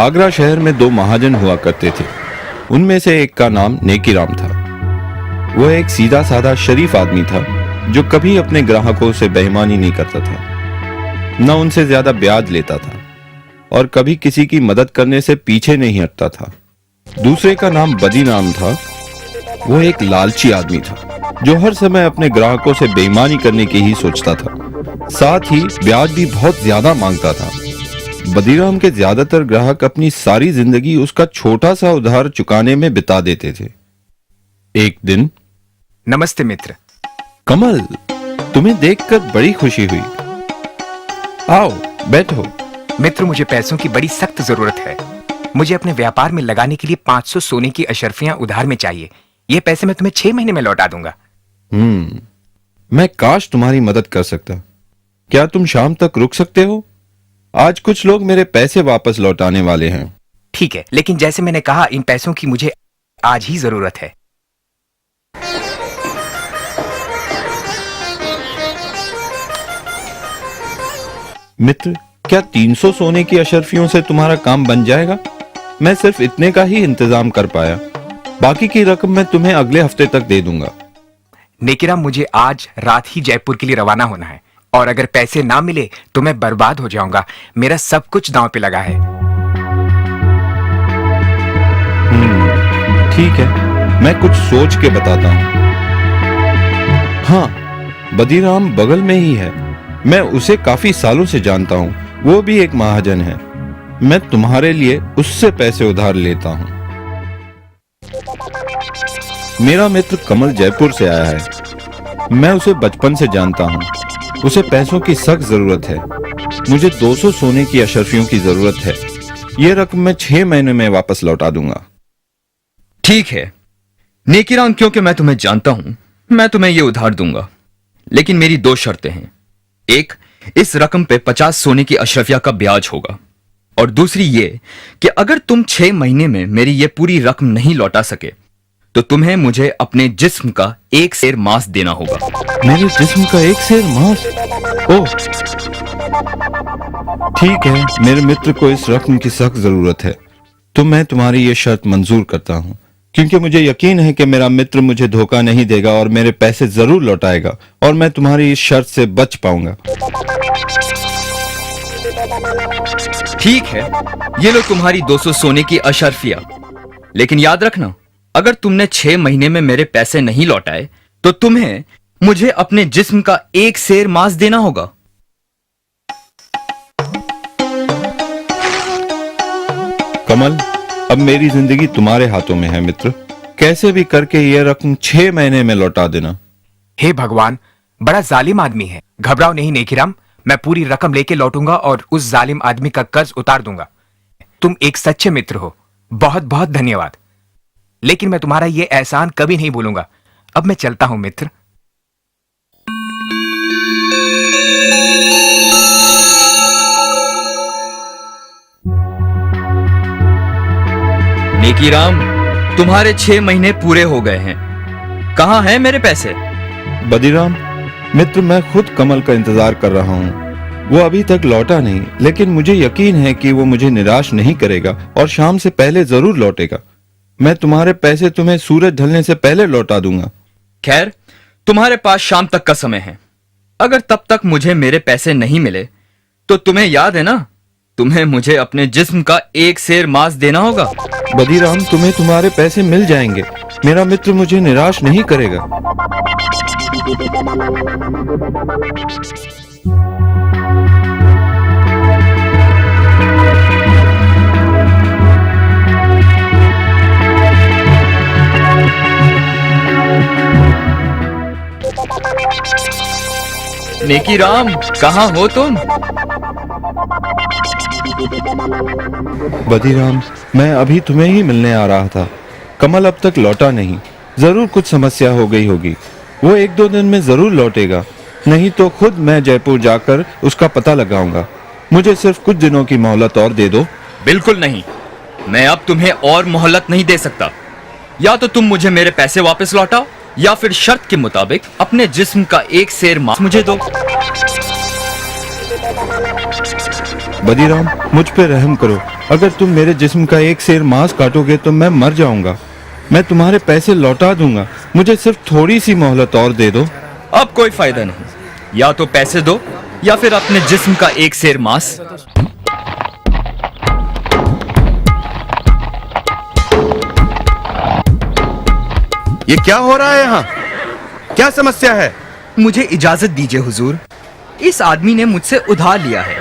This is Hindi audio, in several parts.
आगरा शहर में दो महाजन हुआ करते थे। उनमें से एक का नाम नेकीराम था। वह एक सीधा साधा शरीफ आदमी था जो कभी अपने ग्राहकों से बेईमानी नहीं करता था, न उनसे ज्यादा ब्याज लेता था और कभी किसी की मदद करने से पीछे नहीं हटता था। दूसरे का नाम बदीराम था। वह एक लालची आदमी था जो हर समय अपने ग्राहकों से बेईमानी करने की ही सोचता था, साथ ही ब्याज भी बहुत ज्यादा मांगता था। बदीराम के ज्यादातर ग्राहक अपनी सारी जिंदगी उसका छोटा सा उधार चुकाने में बिता देते थे। एक दिन, नमस्ते मित्र। कमल, तुम्हें देखकर बड़ी खुशी हुई। आओ बैठो। मित्र, मुझे पैसों की बड़ी सख्त जरूरत है। मुझे अपने व्यापार में लगाने के लिए 500 सोने की अशर्फियां उधार में चाहिए। ये पैसे मैं तुम्हें 6 महीने में लौटा दूंगा। मैं काश तुम्हारी मदद कर सकता। क्या तुम शाम तक रुक सकते हो? आज कुछ लोग मेरे पैसे वापस लौटाने वाले हैं। ठीक है, लेकिन जैसे मैंने कहा, इन पैसों की मुझे आज ही जरूरत है। मित्र, क्या 300 सोने की अशर्फियों से तुम्हारा काम बन जाएगा? मैं सिर्फ इतने का ही इंतजाम कर पाया। बाकी की रकम मैं तुम्हें अगले हफ्ते तक दे दूंगा। नेकीराम, मुझे आज रात ही जयपुर के लिए रवाना होना है और अगर पैसे ना मिले तो मैं बर्बाद हो जाऊंगा। मेरा सब कुछ दांव पे लगा है। ठीक है, मैं कुछ सोच के बताता हूँ। हाँ, बदीराम बगल में ही है। मैं उसे काफी सालों से जानता हूँ। वो भी एक महाजन है। मैं तुम्हारे लिए उससे पैसे उधार लेता हूँ। मेरा मित्र कमल जयपुर से आया है। मैं उसे बचपन से जानता हूँ। उसे पैसों की सख्त जरूरत है। मुझे 200 सोने की अशर्फियों की जरूरत है। यह रकम मैं 6 महीने में वापस लौटा दूंगा। ठीक है नेकीराम, क्योंकि मैं तुम्हें जानता हूं, मैं तुम्हें यह उधार दूंगा, लेकिन मेरी 2 शर्तें हैं। एक, इस रकम पे 50 सोने की अशरफिया का ब्याज होगा, और दूसरी ये कि अगर तुम 6 महीने में मेरी ये पूरी रकम नहीं लौटा सके तो तुम्हें मुझे अपने जिस्म का 1 सेर मांस देना होगा। मेरे जिस्म का 1 सेर मांस? ओह, ठीक है। मेरे मित्र को इस रकम की सख्त जरूरत है, तो मैं तुम्हारी ये शर्त मंजूर करता हूँ, क्योंकि मुझे यकीन है कि मेरा मित्र मुझे धोखा नहीं देगा और मेरे पैसे जरूर लौटाएगा और मैं तुम्हारी इस शर्त से बच पाऊंगा। ठीक है, ये लो तुम्हारी 200 सोने की अशरफिया, लेकिन याद रखना, अगर तुमने 6 महीने में मेरे पैसे नहीं लौटाए तो तुम्हें मुझे अपने जिस्म का 1 सेर मांस देना होगा। कमल, अब मेरी जिंदगी तुम्हारे हाथों में है मित्र। कैसे भी करके यह रकम 6 महीने में लौटा देना। हे भगवान, बड़ा जालिम आदमी है। घबराओ नहीं नेकीराम, मैं पूरी रकम लेके लौटूंगा और उस जालिम आदमी का कर्ज उतार दूंगा। तुम एक सच्चे मित्र हो। बहुत बहुत धन्यवाद। लेकिन मैं तुम्हारा ये एहसान कभी नहीं भूलूंगा। अब मैं चलता हूं मित्र। नेकीराम, तुम्हारे 6 महीने पूरे हो गए हैं। कहां हैं मेरे पैसे? बदीराम मित्र, मैं खुद कमल का इंतजार कर रहा हूँ। वो अभी तक लौटा नहीं, लेकिन मुझे यकीन है कि वो मुझे निराश नहीं करेगा और शाम से पहले जरूर लौटेगा। मैं तुम्हारे पैसे तुम्हें सूरज ढलने से पहले लौटा दूंगा। खैर, तुम्हारे पास शाम तक का समय है। अगर तब तक मुझे मेरे पैसे नहीं मिले तो तुम्हें याद है ना, तुम्हें मुझे अपने जिस्म का 1 सेर मांस देना होगा। बदीराम, तुम्हें तुम्हारे पैसे मिल जाएंगे। मेरा मित्र मुझे निराश नहीं करेगा। नेकीराम, कहां हो तुम? बदीराम, मैं अभी तुम्हें ही मिलने आ रहा था। कमल अब तक लौटा नहीं। जरूर कुछ समस्या हो गई होगी। वो 1-2 दिन में जरूर लौटेगा, नहीं तो खुद मैं जयपुर जाकर उसका पता लगाऊंगा। मुझे सिर्फ कुछ दिनों की मोहलत और दे दो। बिल्कुल नहीं, मैं अब तुम्हें और मोहलत नहीं दे सकता। या तो तुम मुझे मेरे पैसे वापस लौटाओ या फिर शर्त के मुताबिक अपने जिस्म का 1 सेर मांस मुझे दो। बदीराम, मुझ पे रहम करो। अगर तुम मेरे जिस्म का एक सेर मांस काटोगे तो मैं मर जाऊंगा। मैं तुम्हारे पैसे लौटा दूंगा, मुझे सिर्फ थोड़ी सी मोहलत और दे दो। अब कोई फायदा नहीं, या तो पैसे दो या फिर अपने जिस्म का एक सेर मांस। ये क्या हो रहा है यहाँ? क्या समस्या है? मुझे इजाजत दीजिए हुजूर। इस आदमी ने मुझसे उधार लिया है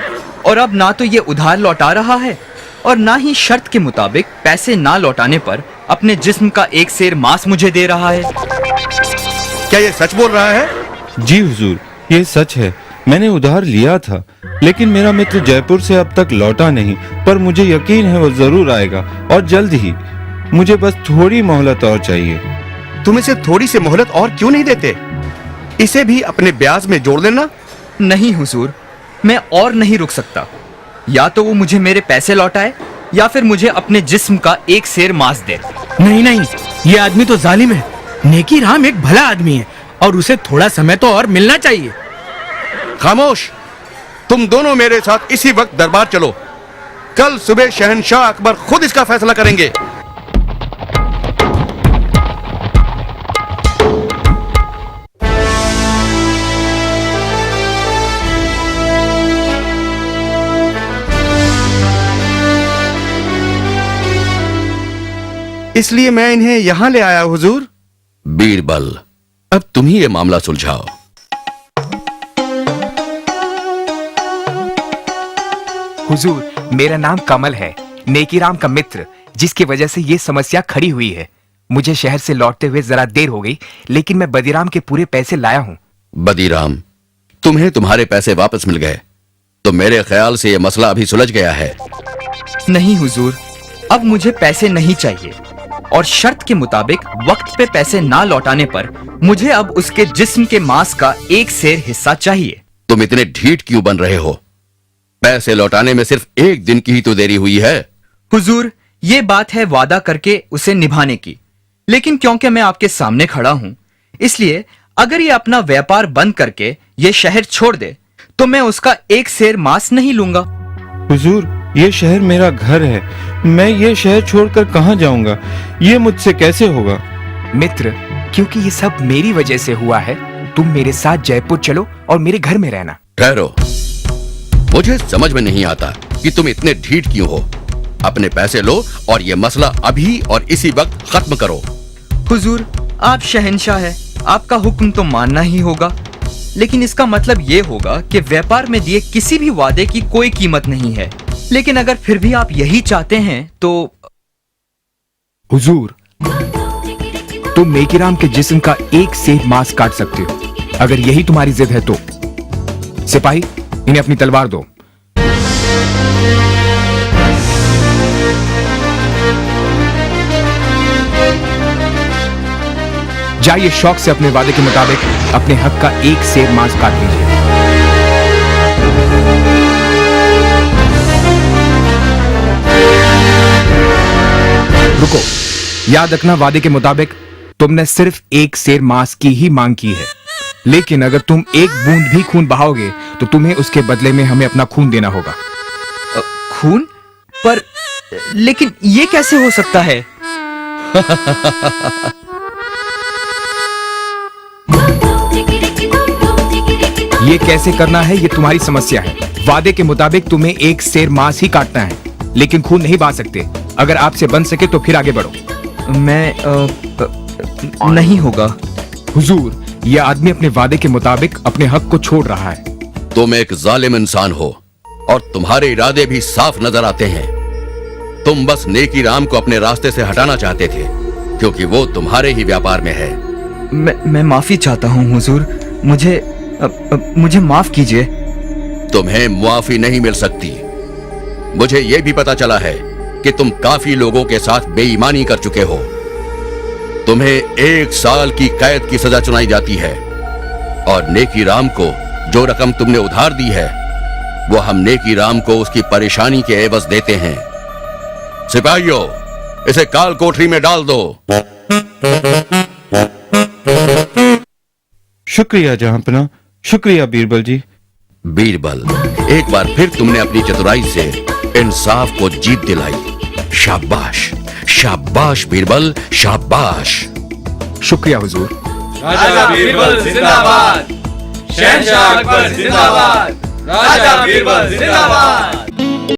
और अब ना तो ये उधार लौटा रहा है और ना ही शर्त के मुताबिक पैसे ना लौटाने पर अपने जिस्म का एक सेर मांस मुझे दे रहा है। क्या ये सच बोल रहा है? जी हुजूर, ये सच है। मैंने उधार लिया था, लेकिन मेरा मित्र जयपुर से अब तक लौटा नहीं, पर मुझे यकीन है वो जरूर आएगा और जल्द ही। मुझे बस थोड़ी मोहलत और चाहिए। तुम इसे थोड़ी सी मोहलत और क्यों नहीं देते? इसे भी अपने ब्याज में जोड़ लेना। नहीं हुजूर, मैं और नहीं रुक सकता। या तो वो मुझे मेरे पैसे लौटाए या फिर मुझे अपने जिस्म का एक सेर मांस दे। नहीं नहीं, ये आदमी तो जालिम है। नेकी राम एक भला आदमी है और उसे थोड़ा समय तो और मिलना चाहिए। खामोश! तुम दोनों मेरे साथ इसी वक्त दरबार चलो। कल सुबह शहंशाह अकबर खुद इसका फैसला करेंगे। इसलिए मैं इन्हें यहां ले आया हुजूर। बीरबल, अब तुम ही ये मामला सुलझाओ। हुजूर, मेरा नाम कमल है, नेकीराम का मित्र, जिसकी वजह से ये समस्या खड़ी हुई है। मुझे शहर से लौटते हुए जरा देर हो गई, लेकिन मैं बदीराम के पूरे पैसे लाया हूँ। बदीराम, तुम्हें तुम्हारे पैसे वापस मिल गए, तो मेरे ख्याल से यह मसला अभी सुलझ गया है। नहीं हुजूर, अब मुझे पैसे नहीं चाहिए और शर्त के मुताबिक वक्त पे पैसे ना लौटाने पर मुझे अब उसके जिस्म के मांस का एक सेर हिस्सा चाहिए। तुम इतने ढीठ क्यों बन रहे हो? पैसे लौटाने में सिर्फ एक दिन की ही तो देरी हुई है। हुजूर, ये बात है वादा करके उसे निभाने की, लेकिन क्योंकि मैं आपके सामने खड़ा हूं, इसलिए अगर ये अपना व्यापार बंद करके ये शहर छोड़ दे तो मैं उसका एक सेर मांस नहीं लूंगा। हुजूर, ये शहर मेरा घर है। मैं ये शहर छोड़कर कहाँ जाऊंगा? ये मुझसे कैसे होगा? मित्र, क्योंकि ये सब मेरी वजह से हुआ है, तुम मेरे साथ जयपुर चलो और मेरे घर में रहना। ठहरो, मुझे समझ में नहीं आता कि तुम इतने ढीठ क्यों हो। अपने पैसे लो और ये मसला अभी और इसी वक्त खत्म करो। हुजूर, आप शहंशाह है, आपका हुक्म तो मानना ही होगा, लेकिन इसका मतलब ये होगा कि व्यापार में दिए किसी भी वादे की कोई कीमत नहीं है। लेकिन अगर फिर भी आप यही चाहते हैं तो हुजूर, तुम नेकीराम के जिस्म का एक सेर मांस काट सकते हो, अगर यही तुम्हारी जिद है तो। सिपाही, इन्हें अपनी तलवार दो। जाइए शौक से अपने वादे के मुताबिक अपने हक का एक सेर मांस काट लीजिए। रुको, याद रखना, वादे के मुताबिक तुमने सिर्फ एक सेर मांस की ही मांग की है, लेकिन अगर तुम एक बूंद भी खून बहाओगे तो तुम्हें उसके बदले में हमें अपना खून देना होगा। खून? पर लेकिन ये कैसे हो सकता है? ये कैसे करना है ये तुम्हारी समस्या है। वादे के मुताबिक तुम्हें एक सेर मांस ही काटना है, लेकिन खून नहीं बहा सकते। अगर आपसे बन सके तो फिर आगे बढ़ो। मैं नहीं होगा। हुजूर, यह आदमी अपने वादे के मुताबिक अपने हक को छोड़ रहा है। तुम एक जालिम इंसान हो और तुम्हारे इरादे भी साफ नजर आते हैं। तुम बस नेकीराम को अपने रास्ते से हटाना चाहते थे, क्योंकि वो तुम्हारे ही व्यापार में है। मैं माफी चाहता हूँ हुजूर, मुझे माफ कीजिए। तुम्हें मुआफी नहीं मिल सकती। मुझे यह भी पता चला है कि तुम काफी लोगों के साथ बेईमानी कर चुके हो। तुम्हें 1 साल की कैद की सजा सुनाई जाती है और नेकीराम को जो रकम तुमने उधार दी है वो हम नेकीराम को उसकी परेशानी के एवज देते हैं। सिपाहियों, इसे काल कोठरी में डाल दो। शुक्रिया जहांपना, शुक्रिया बीरबल जी। बीरबल, एक बार फिर तुमने अपनी चतुराई से इंसाफ को जीत दिलाई। शाबाश, शाबाश बीरबल, शाबाश। शुक्रिया हुजूर। राजा बीरबल जिंदाबाद, शहंशाह अकबर जिंदाबाद, राजा बीरबल जिंदाबाद।